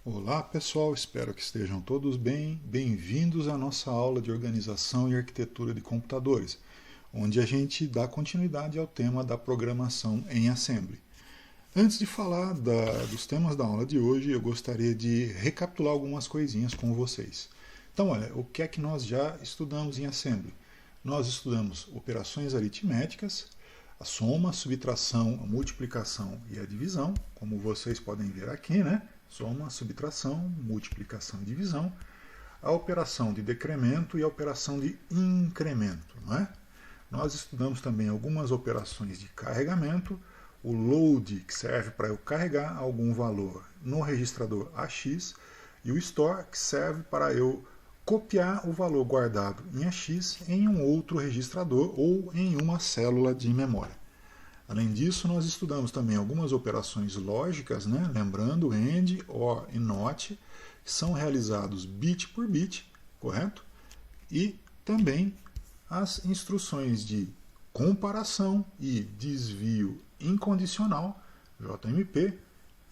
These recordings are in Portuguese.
Olá pessoal, espero que estejam todos bem. Bem-vindos à nossa aula de organização e arquitetura de computadores, onde a gente dá continuidade ao tema da programação em Assembly. Antes de falar dos temas da aula de hoje, eu gostaria de recapitular algumas coisinhas com vocês. Então, olha, o que é que nós já estudamos em Assembly? Nós estudamos operações aritméticas, a soma, a subtração, a multiplicação e a divisão, como vocês podem ver aqui, né? Soma, subtração, multiplicação e divisão, a operação de decremento e a operação de incremento, não é? Nós estudamos também algumas operações de carregamento, o load, que serve para eu carregar algum valor no registrador AX, e o store, que serve para eu copiar o valor guardado em AX em um outro registrador ou em uma célula de memória. Além disso, nós estudamos também algumas operações lógicas, né? Lembrando AND, OR e NOT, que são realizados bit por bit, correto? E também as instruções de comparação e desvio incondicional, JMP,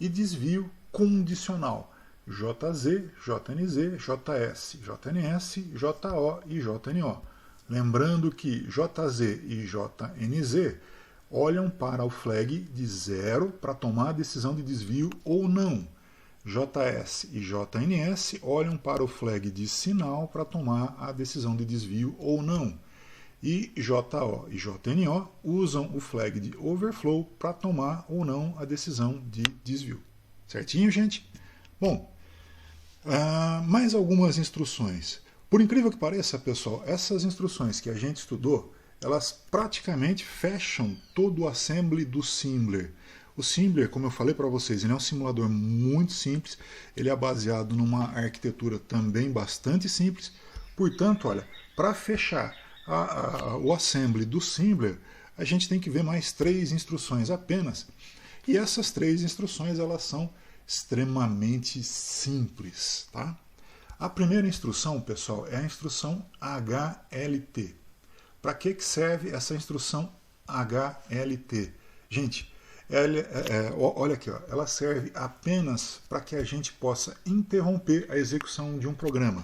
e desvio condicional, JZ, JNZ, JS, JNS, JO e JNO. Lembrando que JZ e JNZ olham para o flag de 0 para tomar a decisão de desvio ou não. JS e JNS olham para o flag de sinal para tomar a decisão de desvio ou não. E JO e JNO usam o flag de overflow para tomar ou não a decisão de desvio. Certinho, gente? Bom, mais algumas instruções. Por incrível que pareça, pessoal, essas instruções que a gente estudou, elas praticamente fecham todo o assembly do Simbler. O Simbler, como eu falei para vocês, ele é um simulador muito simples, ele é baseado numa arquitetura também bastante simples. Portanto, olha, para fechar o assembly do Simbler, a gente tem que ver mais 3 instruções apenas. E essas 3 instruções, elas são extremamente simples, tá? A primeira instrução, pessoal, é a instrução HLT. Para que serve essa instrução HLT? Gente, olha aqui, ó, ela serve apenas para que a gente possa interromper a execução de um programa.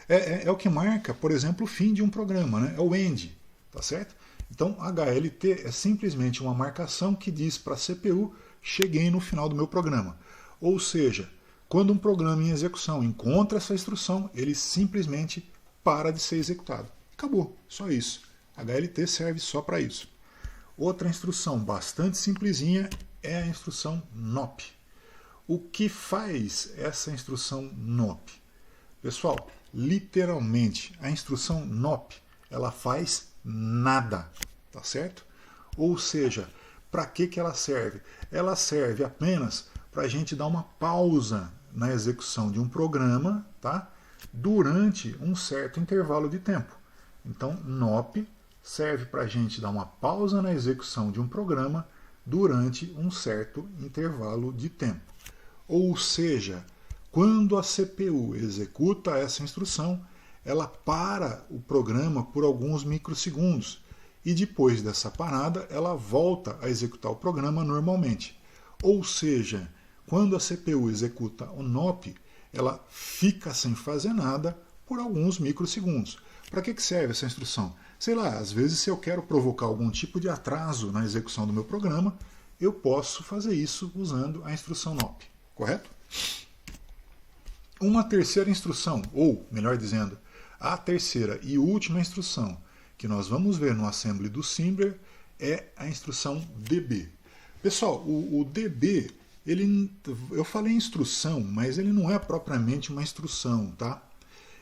É o que marca, por exemplo, o fim de um programa, né? É o end, tá certo? Então, HLT é simplesmente uma marcação que diz para a CPU, cheguei no final do meu programa. Ou seja, quando um programa em execução encontra essa instrução, ele simplesmente para de ser executado. Acabou, só isso. HLT serve só para isso. Outra instrução bastante simplesinha é a instrução NOP. O que faz essa instrução NOP? Pessoal, literalmente, a instrução NOP, ela faz nada, tá certo? Ou seja, para que ela serve? Ela serve apenas para a gente dar uma pausa na execução de um programa, tá? Durante um certo intervalo de tempo. Então, NOP serve para a gente dar uma pausa na execução de um programa durante um certo intervalo de tempo. Ou seja, quando a CPU executa essa instrução, ela para o programa por alguns microsegundos e depois dessa parada ela volta a executar o programa normalmente. Ou seja, quando a CPU executa o NOP, ela fica sem fazer nada por alguns microsegundos. Para que serve essa instrução? Sei lá, às vezes se eu quero provocar algum tipo de atraso na execução do meu programa, eu posso fazer isso usando a instrução NOP, correto? Uma terceira instrução, ou melhor dizendo, a terceira e última instrução que nós vamos ver no assembly do Simbler é a instrução DB. Pessoal, o DB, eu falei instrução, mas ele não é propriamente uma instrução, tá?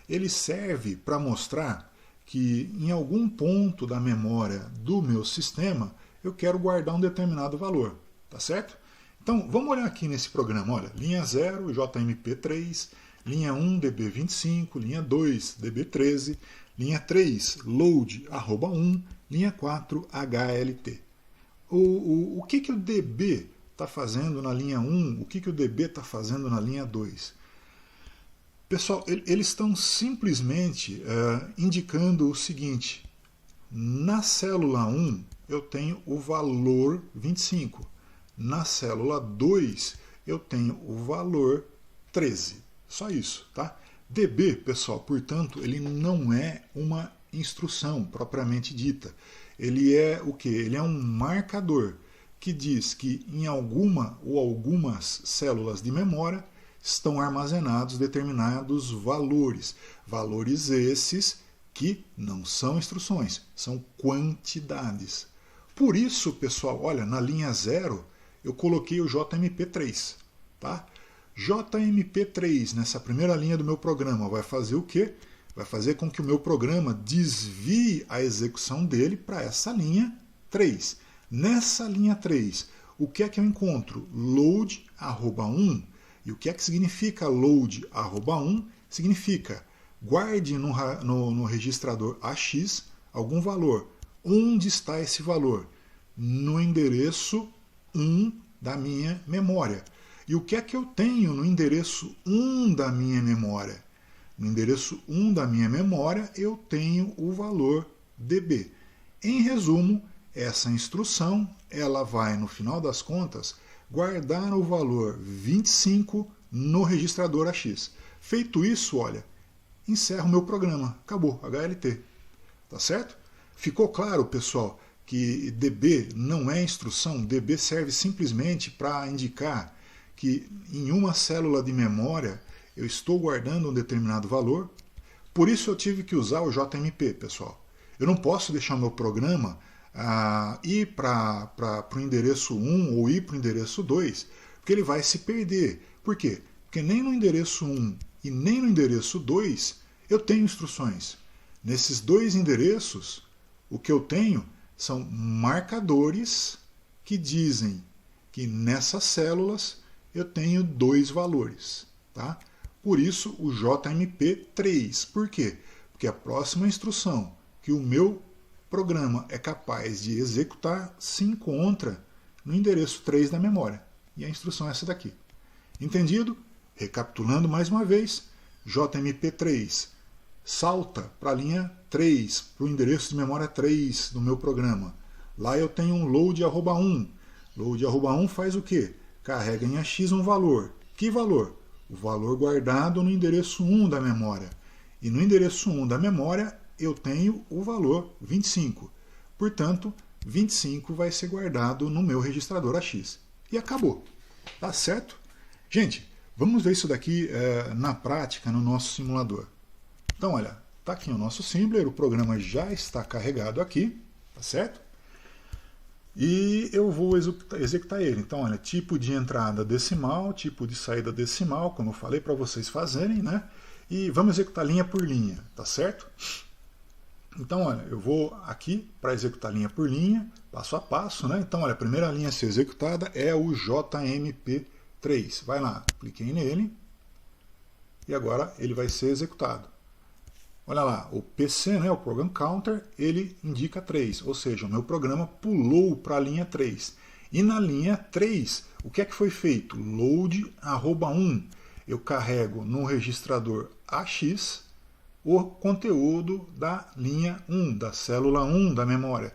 Ele serve para mostrar que em algum ponto da memória do meu sistema eu quero guardar um determinado valor, tá certo? Então, vamos olhar aqui nesse programa, olha, linha 0, JMP3, linha 1, DB25, linha 2, DB13, linha 3, load, @1, linha 4, HLT. O que o DB está fazendo na linha 1, o que o DB está fazendo na linha 2? Pessoal, eles estão simplesmente indicando o seguinte: na célula 1 eu tenho o valor 25, na célula 2 eu tenho o valor 13. Só isso, tá? DB, pessoal, portanto, ele não é uma instrução propriamente dita. Ele é o quê? Ele é um marcador que diz que em alguma ou algumas células de memória estão armazenados determinados valores. Valores esses que não são instruções, são quantidades. Por isso, pessoal, olha, na linha 0 eu coloquei o JMP3, tá? JMP3, nessa primeira linha do meu programa, vai fazer o quê? Vai fazer com que o meu programa desvie a execução dele para essa linha 3. Nessa linha 3, o que é que eu encontro? Load @1. E o que é que significa load @1? Significa guarde no registrador AX algum valor. Onde está esse valor? No endereço 1 da minha memória. E o que é que eu tenho no endereço 1 da minha memória? No endereço 1 da minha memória eu tenho o valor DB. Em resumo, essa instrução ela vai, no final das contas, guardar o valor 25 no registrador AX. Feito isso, olha, encerro o meu programa. Acabou, HLT. Tá certo? Ficou claro, pessoal, que DB não é instrução. DB serve simplesmente para indicar que em uma célula de memória eu estou guardando um determinado valor. Por isso eu tive que usar o JMP, pessoal. Eu não posso deixar o meu programa ir para o endereço 1 ou ir para o endereço 2, porque ele vai se perder. Por quê? Porque nem no endereço 1 e nem no endereço 2 eu tenho instruções. Nesses dois endereços, o que eu tenho são marcadores que dizem que nessas células eu tenho dois valores. Tá? Por isso o JMP3. Por quê? Porque a próxima instrução que o meu programa é capaz de executar se encontra no endereço 3 da memória. E a instrução é essa daqui. Entendido? Recapitulando mais uma vez, JMP3 salta para a linha 3, para o endereço de memória 3 do meu programa. Lá eu tenho um load @1. Load @1 faz o quê? Carrega em AX um valor. Que valor? O valor guardado no endereço 1 da memória. E no endereço 1 da memória eu tenho o valor 25. Portanto, 25 vai ser guardado no meu registrador AX. E acabou. Tá certo? Gente, vamos ver isso daqui na prática no nosso simulador. Então, olha, está aqui o nosso Assembler, o programa já está carregado aqui, tá certo? E eu vou executar ele. Então, olha, tipo de entrada decimal, tipo de saída decimal, como eu falei para vocês fazerem, né? E vamos executar linha por linha, tá certo? Então, olha, eu vou aqui para executar linha por linha, passo a passo, né? Então, olha, a primeira linha a ser executada é o JMP3. Vai lá, cliquei nele e agora ele vai ser executado. Olha lá, o PC, né, o Program Counter, ele indica 3, ou seja, o meu programa pulou para a linha 3. E na linha 3, o que é que foi feito? Load @1. Eu carrego no registrador AX o conteúdo da linha 1, da célula 1 da memória.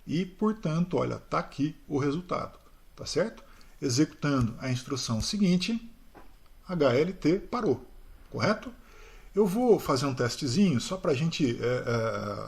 E, portanto, olha, está aqui o resultado, tá certo? Executando a instrução seguinte, HLT parou, correto? Eu vou fazer um testezinho só para a gente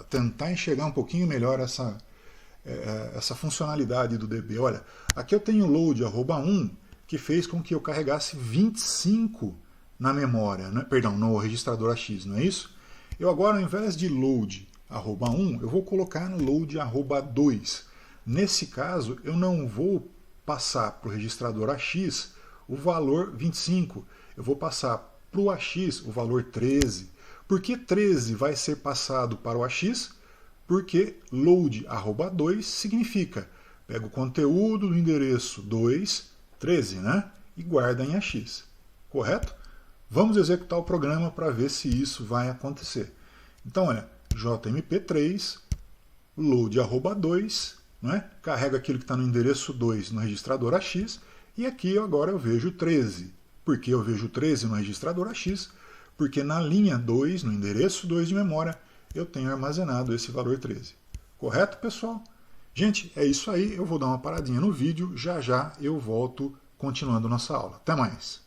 tentar enxergar um pouquinho melhor essa funcionalidade do DB. Olha, aqui eu tenho o load @1 que fez com que eu carregasse 25 na memória, né? Perdão, no registrador AX, não é isso? Eu agora, ao invés de load @1, eu vou colocar no load @2. Nesse caso, eu não vou passar para o registrador AX o valor 25, eu vou passar para o AX o valor 13. Por que 13 vai ser passado para o AX? Porque load @2 significa pega o conteúdo do endereço 2, 13, né? E guarda em AX. Correto? Vamos executar o programa para ver se isso vai acontecer. Então, olha, JMP3, load @2, né? Carrega aquilo que está no endereço 2 no registrador AX, e aqui agora eu vejo 13. Por que eu vejo 13 no registrador AX? Porque na linha 2, no endereço 2 de memória, eu tenho armazenado esse valor 13. Correto, pessoal? Gente, é isso aí. Eu vou dar uma paradinha no vídeo. Já já eu volto continuando nossa aula. Até mais!